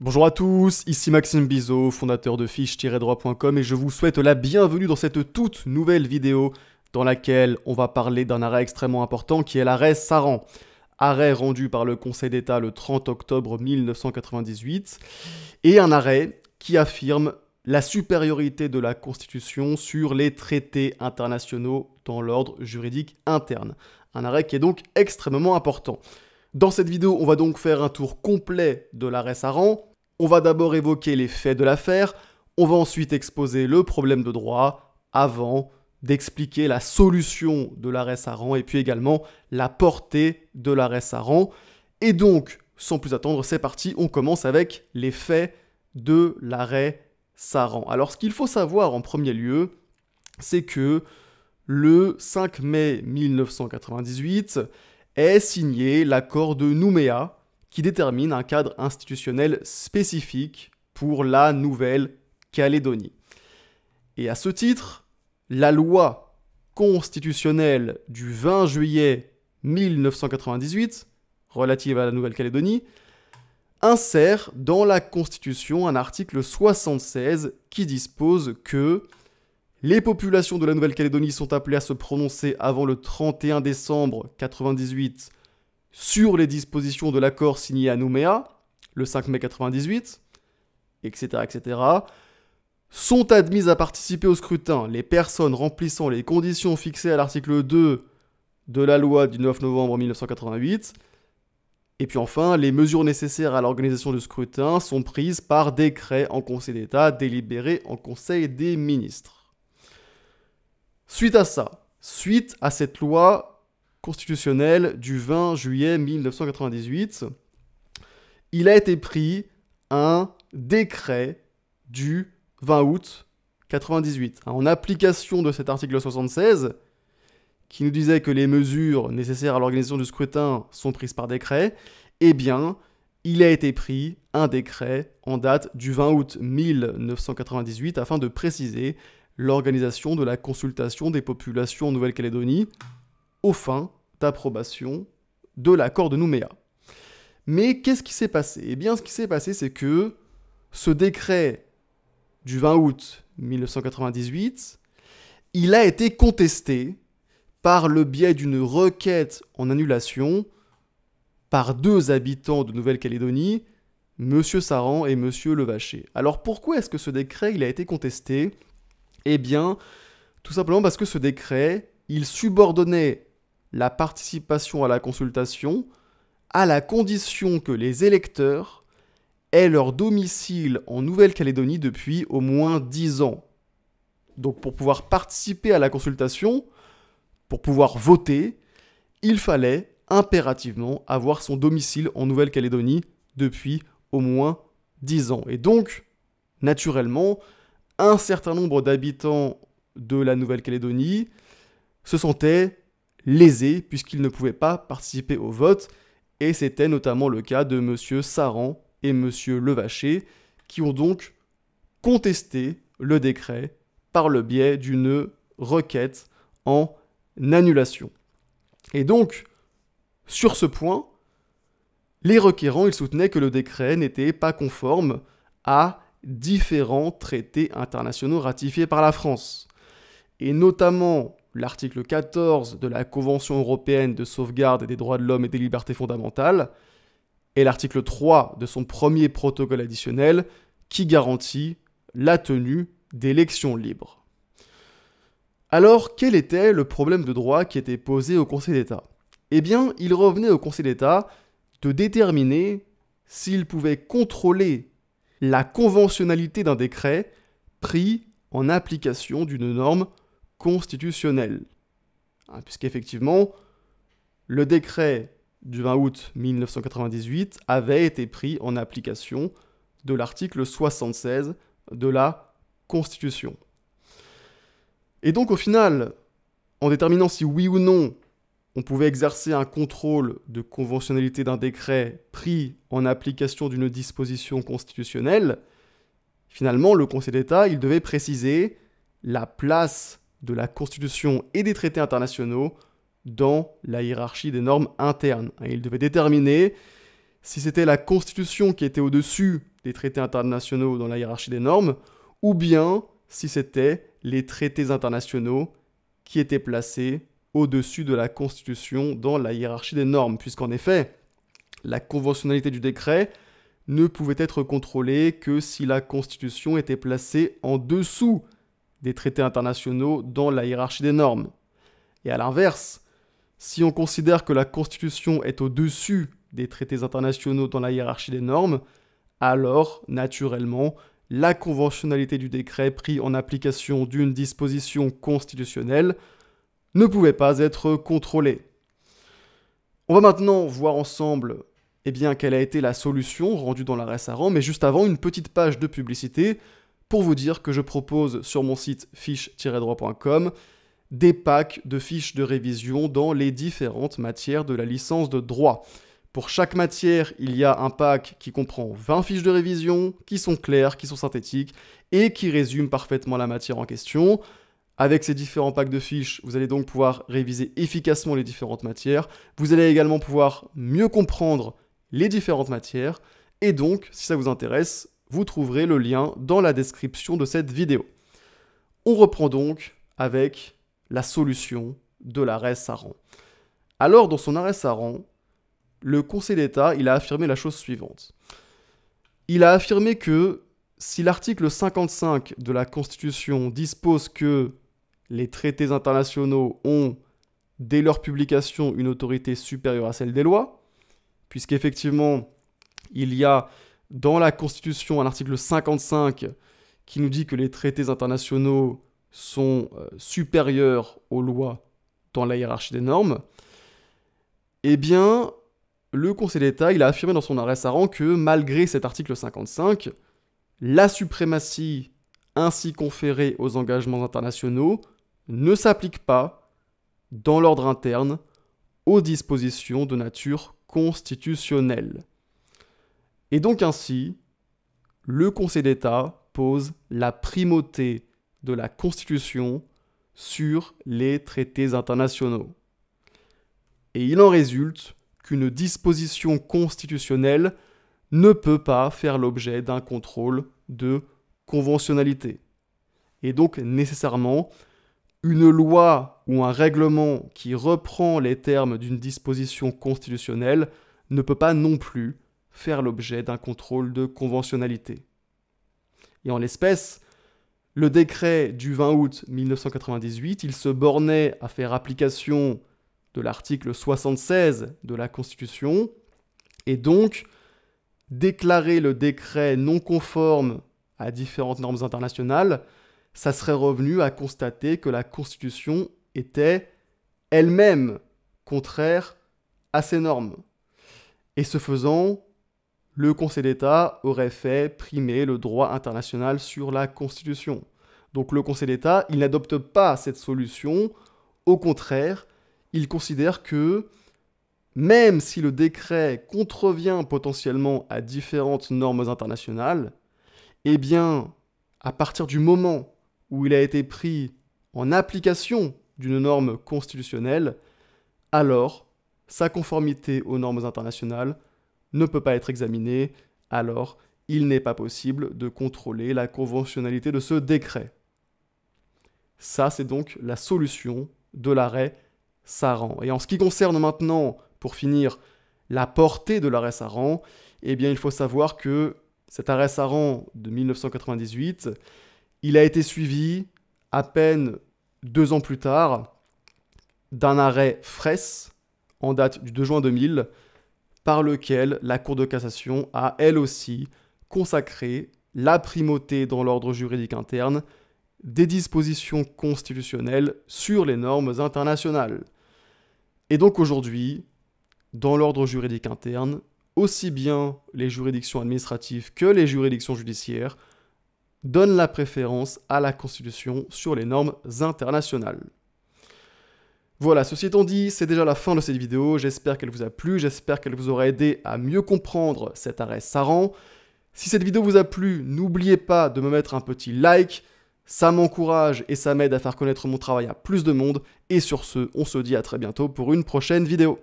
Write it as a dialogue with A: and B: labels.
A: Bonjour à tous, ici Maxime Bizot, fondateur de fiche-droit.com et je vous souhaite la bienvenue dans cette toute nouvelle vidéo dans laquelle on va parler d'un arrêt extrêmement important qui est l'arrêt Saran. Arrêt rendu par le Conseil d'État le 30 octobre 1998 et un arrêt qui affirme la supériorité de la Constitution sur les traités internationaux dans l'ordre juridique interne. Un arrêt qui est donc extrêmement important. Dans cette vidéo, on va donc faire un tour complet de l'arrêt Saran. On va d'abord évoquer les faits de l'affaire, on va ensuite exposer le problème de droit avant d'expliquer la solution de l'arrêt Saran et puis également la portée de l'arrêt Saran. Et donc, sans plus attendre, c'est parti, on commence avec les faits de l'arrêt Saran. Alors, ce qu'il faut savoir en premier lieu, c'est que le 5 mai 1998 est signé l'accord de Nouméa, qui détermine un cadre institutionnel spécifique pour la Nouvelle-Calédonie. Et à ce titre, la loi constitutionnelle du 20 juillet 1998, relative à la Nouvelle-Calédonie, insère dans la Constitution un article 76 qui dispose que les populations de la Nouvelle-Calédonie sont appelées à se prononcer avant le 31 décembre 1998 sur les dispositions de l'accord signé à Nouméa, le 5 mai 1998, etc., etc., sont admises à participer au scrutin les personnes remplissant les conditions fixées à l'article 2 de la loi du 9 novembre 1988. Et puis enfin, les mesures nécessaires à l'organisation du scrutin sont prises par décret en Conseil d'État, délibéré en Conseil des ministres. Suite à cette loi constitutionnelle du 20 juillet 1998, il a été pris un décret du 20 août 1998, en application de cet article 76, qui nous disait que les mesures nécessaires à l'organisation du scrutin sont prises par décret. Eh bien, il a été pris un décret en date du 20 août 1998 afin de préciser l'organisation de la consultation des populations en Nouvelle-Calédonie aux fins d'approbation de l'accord de Nouméa. Mais qu'est-ce qui s'est passé ? Eh bien, ce qui s'est passé, c'est que ce décret du 20 août 1998, il a été contesté par le biais d'une requête en annulation par deux habitants de Nouvelle-Calédonie, M. Saran et M. Levaché. Alors pourquoi est-ce que ce décret il a été contesté ? Eh bien, tout simplement parce que ce décret, il subordonnait la participation à la consultation à la condition que les électeurs aient leur domicile en Nouvelle-Calédonie depuis au moins 10 ans. Donc pour pouvoir participer à la consultation, pour pouvoir voter, il fallait impérativement avoir son domicile en Nouvelle-Calédonie depuis au moins 10 ans. Et donc, naturellement, un certain nombre d'habitants de la Nouvelle-Calédonie se sentaient lésés puisqu'ils ne pouvaient pas participer au vote, et c'était notamment le cas de M. Saran et M. Levaché, qui ont donc contesté le décret par le biais d'une requête en annulation. Et donc, sur ce point, les requérants ils soutenaient que le décret n'était pas conforme à différents traités internationaux ratifiés par la France, et notamment l'article 14 de la Convention européenne de sauvegarde des droits de l'homme et des libertés fondamentales, et l'article 3 de son premier protocole additionnel qui garantit la tenue d'élections libres. Alors, quel était le problème de droit qui était posé au Conseil d'État ? Eh bien, il revenait au Conseil d'État de déterminer s'il pouvait contrôler la conventionnalité d'un décret pris en application d'une norme constitutionnelle. Puisqu'effectivement, le décret du 20 août 1998 avait été pris en application de l'article 76 de la Constitution. Et donc au final, en déterminant si oui ou non on pouvait exercer un contrôle de conventionnalité d'un décret pris en application d'une disposition constitutionnelle, finalement, le Conseil d'État, il devait préciser la place de la Constitution et des traités internationaux dans la hiérarchie des normes internes. Il devait déterminer si c'était la Constitution qui était au-dessus des traités internationaux dans la hiérarchie des normes, ou bien si c'était les traités internationaux qui étaient placés au-dessus de la Constitution dans la hiérarchie des normes, puisqu'en effet, la conventionnalité du décret ne pouvait être contrôlée que si la Constitution était placée en dessous des traités internationaux dans la hiérarchie des normes. Et à l'inverse, si on considère que la Constitution est au-dessus des traités internationaux dans la hiérarchie des normes, alors, naturellement, la conventionnalité du décret pris en application d'une disposition constitutionnelle ne pouvait pas être contrôlée. On va maintenant voir ensemble quelle a été la solution rendue dans l'arrêt Saran, mais juste avant, une petite page de publicité pour vous dire que je propose sur mon site fiche-droit.com des packs de fiches de révision dans les différentes matières de la licence de droit. Pour chaque matière, il y a un pack qui comprend 20 fiches de révision, qui sont claires, qui sont synthétiques, et qui résument parfaitement la matière en question. Avec ces différents packs de fiches, vous allez donc pouvoir réviser efficacement les différentes matières. Vous allez également pouvoir mieux comprendre les différentes matières. Et donc, si ça vous intéresse, vous trouverez le lien dans la description de cette vidéo. On reprend donc avec la solution de l'arrêt Saran. Alors, dans son arrêt Saran, le Conseil d'État, a affirmé la chose suivante. Il a affirmé que si l'article 55 de la Constitution dispose que les traités internationaux ont, dès leur publication, une autorité supérieure à celle des lois, puisqu'effectivement, il y a dans la Constitution un article 55 qui nous dit que les traités internationaux sont supérieurs aux lois dans la hiérarchie des normes, eh bien, le Conseil d'État, a affirmé dans son arrêt Saran que malgré cet article 55, la suprématie ainsi conférée aux engagements internationaux ne s'applique pas, dans l'ordre interne, aux dispositions de nature constitutionnelle. Et donc ainsi, le Conseil d'État pose la primauté de la Constitution sur les traités internationaux. Et il en résulte qu'une disposition constitutionnelle ne peut pas faire l'objet d'un contrôle de conventionnalité. Et donc, nécessairement, une loi ou un règlement qui reprend les termes d'une disposition constitutionnelle ne peut pas non plus faire l'objet d'un contrôle de conventionnalité. Et en l'espèce, le décret du 20 août 1998, il se bornait à faire application de l'article 76 de la Constitution, et donc déclarer le décret non conforme à différentes normes internationales, ça serait revenu à constater que la Constitution était elle-même contraire à ces normes. Et ce faisant, le Conseil d'État aurait fait primer le droit international sur la Constitution. Donc le Conseil d'État, il n'adopte pas cette solution, au contraire, il considère que même si le décret contrevient potentiellement à différentes normes internationales, eh bien, à partir du moment où il a été pris en application d'une norme constitutionnelle, alors sa conformité aux normes internationales ne peut pas être examinée, alors il n'est pas possible de contrôler la conventionnalité de ce décret. Ça, c'est donc la solution de l'arrêt Saran. Et en ce qui concerne maintenant, pour finir, la portée de l'arrêt Saran, eh bien, il faut savoir que cet arrêt Saran de 1998, il a été suivi à peine 2 ans plus tard d'un arrêt Fraisse, en date du 2 juin 2000, par lequel la Cour de cassation a, elle aussi, consacré la primauté dans l'ordre juridique interne des dispositions constitutionnelles sur les normes internationales. Et donc aujourd'hui, dans l'ordre juridique interne, aussi bien les juridictions administratives que les juridictions judiciaires donnent la préférence à la Constitution sur les normes internationales. Voilà, ceci étant dit, c'est déjà la fin de cette vidéo. J'espère qu'elle vous a plu, j'espère qu'elle vous aura aidé à mieux comprendre cet arrêt Saran. Si cette vidéo vous a plu, n'oubliez pas de me mettre un petit like. Ça m'encourage et ça m'aide à faire connaître mon travail à plus de monde. Et sur ce, on se dit à très bientôt pour une prochaine vidéo.